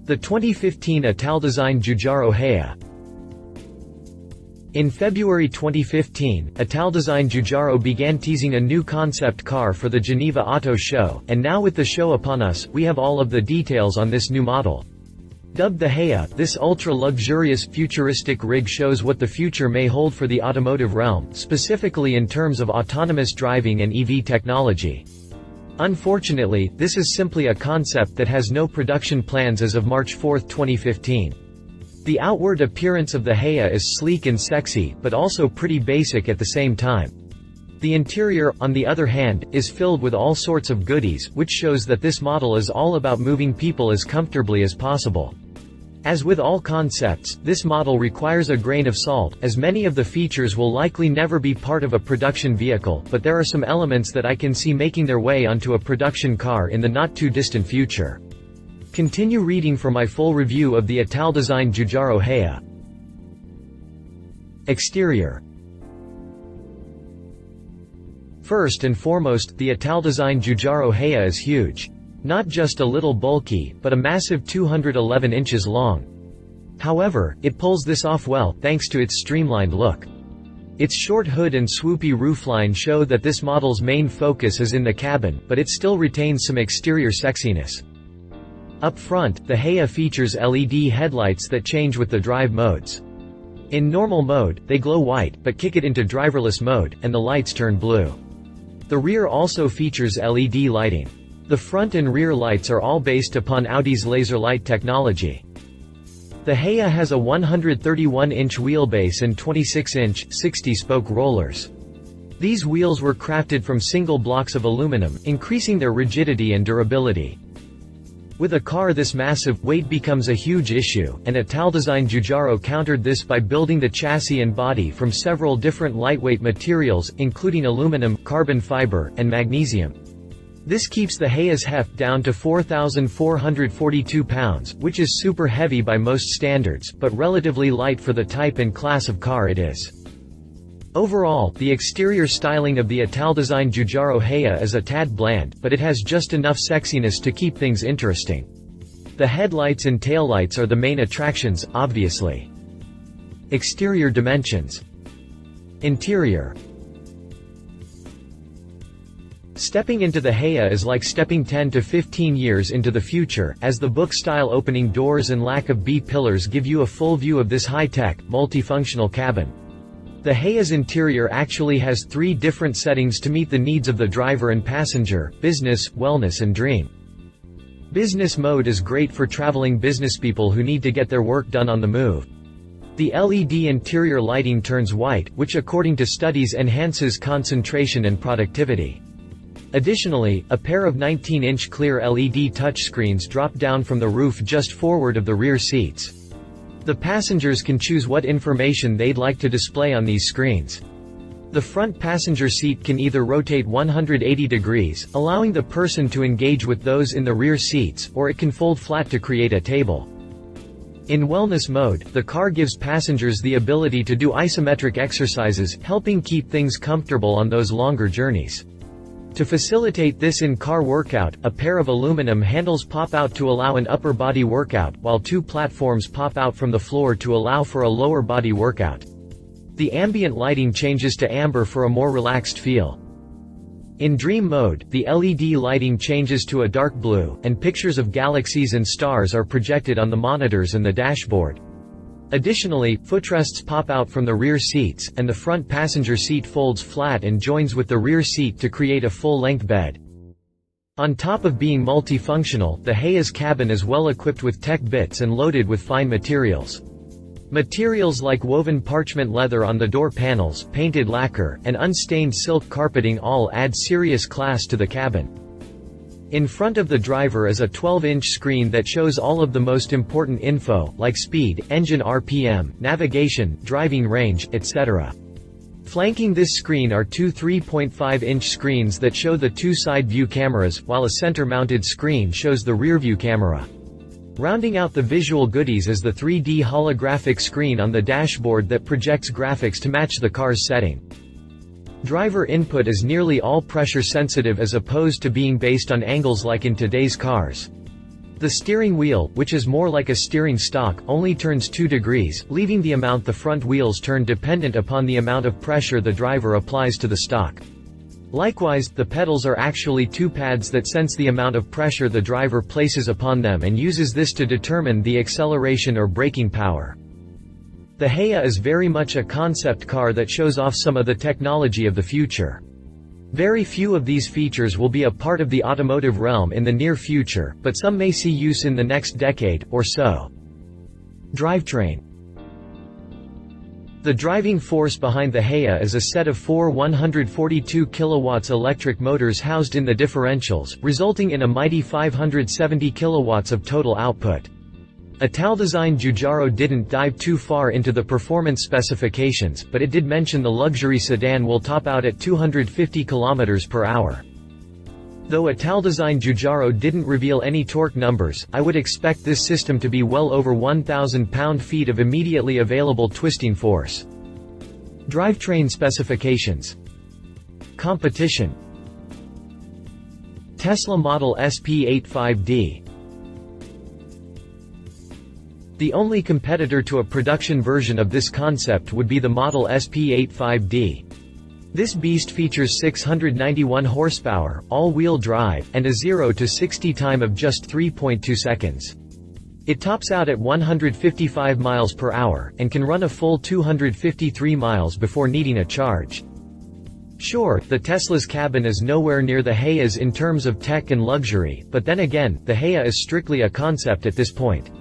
The 2015 Italdesign Giugiaro Gea. In February 2015, Italdesign Giugiaro began teasing a new concept car for the Geneva Auto Show, and now with the show upon us, we have all of the details on this new model. Dubbed the Gea, this ultra-luxurious futuristic rig shows what the future may hold for the automotive realm, specifically in terms of autonomous driving and EV technology. Unfortunately, this is simply a concept that has no production plans as of March 4, 2015. The outward appearance of the Gea is sleek and sexy, but also pretty basic at the same time. The interior, on the other hand, is filled with all sorts of goodies, which shows that this model is all about moving people as comfortably as possible. As with all concepts, this model requires a grain of salt, as many of the features will likely never be part of a production vehicle, but there are some elements that I can see making their way onto a production car in the not-too-distant future. Continue reading for my full review of the Italdesign Giugiaro Gea. Exterior. First and foremost, the Italdesign Giugiaro Gea is huge. Not just a little bulky, but a massive 211 inches long. However, it pulls this off well, thanks to its streamlined look. Its short hood and swoopy roofline show that this model's main focus is in the cabin, but it still retains some exterior sexiness. Up front, the Gea features LED headlights that change with the drive modes. In normal mode, they glow white, but kick it into driverless mode, and the lights turn blue. The rear also features LED lighting. The front and rear lights are all based upon Audi's laser light technology. The Gea has a 131-inch wheelbase and 26-inch, 60-spoke rollers. These wheels were crafted from single blocks of aluminum, increasing their rigidity and durability. With a car this massive, weight becomes a huge issue, and Italdesign Giugiaro countered this by building the chassis and body from several different lightweight materials, including aluminum, carbon fiber, and magnesium. This keeps the Gea's heft down to 4,442 pounds, which is super heavy by most standards, but relatively light for the type and class of car it is. Overall, the exterior styling of the Italdesign Giugiaro Gea is a tad bland, but it has just enough sexiness to keep things interesting. The headlights and taillights are the main attractions, obviously. Exterior dimensions. Interior. Stepping into the Gea is like stepping 10 to 15 years into the future, as the book-style opening doors and lack of B-pillars give you a full view of this high-tech, multifunctional cabin. The Gea's interior actually has 3 different settings to meet the needs of the driver and passenger: business, wellness and dream. Business mode is great for traveling businesspeople who need to get their work done on the move. The LED interior lighting turns white, which according to studies enhances concentration and productivity. Additionally, a pair of 19-inch clear LED touchscreens drop down from the roof just forward of the rear seats. The passengers can choose what information they'd like to display on these screens. The front passenger seat can either rotate 180 degrees, allowing the person to engage with those in the rear seats, or it can fold flat to create a table. In wellness mode, the car gives passengers the ability to do isometric exercises, helping keep things comfortable on those longer journeys. To facilitate this in-car workout, a pair of aluminum handles pop out to allow an upper body workout, while 2 platforms pop out from the floor to allow for a lower body workout. The ambient lighting changes to amber for a more relaxed feel. In dream mode, the LED lighting changes to a dark blue, and pictures of galaxies and stars are projected on the monitors and the dashboard. Additionally, footrests pop out from the rear seats, and the front passenger seat folds flat and joins with the rear seat to create a full-length bed. On top of being multifunctional, the Gea's cabin is well equipped with tech bits and loaded with fine materials. Materials like woven parchment leather on the door panels, painted lacquer, and unstained silk carpeting all add serious class to the cabin. In front of the driver is a 12-inch screen that shows all of the most important info, like speed, engine RPM, navigation, driving range, etc. Flanking this screen are 2 3.5-inch screens that show the 2 side view cameras, while a center-mounted screen shows the rear-view camera. Rounding out the visual goodies is the 3D holographic screen on the dashboard that projects graphics to match the car's setting. Driver input is nearly all pressure sensitive as opposed to being based on angles like in today's cars. The steering wheel, which is more like a steering stalk, only turns 2 degrees, leaving the amount the front wheels turn dependent upon the amount of pressure the driver applies to the stalk. Likewise, the pedals are actually 2 pads that sense the amount of pressure the driver places upon them and uses this to determine the acceleration or braking power. The Gea is very much a concept car that shows off some of the technology of the future. Very few of these features will be a part of the automotive realm in the near future, but some may see use in the next decade or so. Drivetrain. The driving force behind the Gea is a set of 4 142 kW electric motors housed in the differentials, resulting in a mighty 570 kW of total output. Italdesign Giugiaro didn't dive too far into the performance specifications, but it did mention the luxury sedan will top out at 250 km/h. Though Italdesign Giugiaro didn't reveal any torque numbers, I would expect this system to be well over 1,000 pound-feet of immediately available twisting force. Drivetrain specifications. Competition. Tesla Model S P85D. The only competitor to a production version of this concept would be the Model S P85D. This beast features 691 horsepower, all-wheel drive, and a 0 to 60 time of just 3.2 seconds. It tops out at 155 miles per hour, and can run a full 253 miles before needing a charge. Sure, the Tesla's cabin is nowhere near the Gea's in terms of tech and luxury, but then again, the Gea is strictly a concept at this point.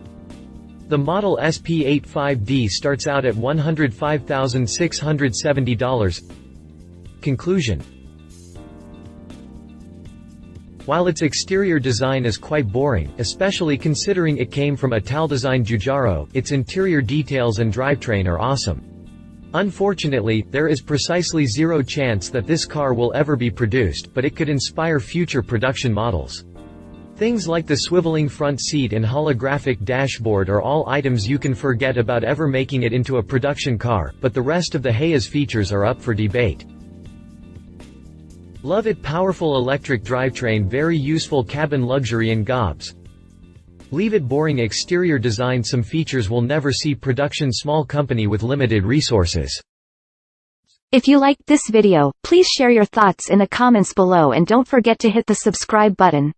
The Model S P85D starts out at $105,670. Conclusion. While its exterior design is quite boring, especially considering it came from Italdesign Giugiaro, its interior details and drivetrain are awesome. Unfortunately, there is precisely zero chance that this car will ever be produced, but it could inspire future production models. Things like the swiveling front seat and holographic dashboard are all items you can forget about ever making it into a production car, but the rest of the Gea's features are up for debate. Love it. Powerful electric drivetrain, very useful cabin luxury and gobs. Leave it boring exterior design, some features will never see production, small company with limited resources. If you liked this video, please share your thoughts in the comments below and don't forget to hit the subscribe button.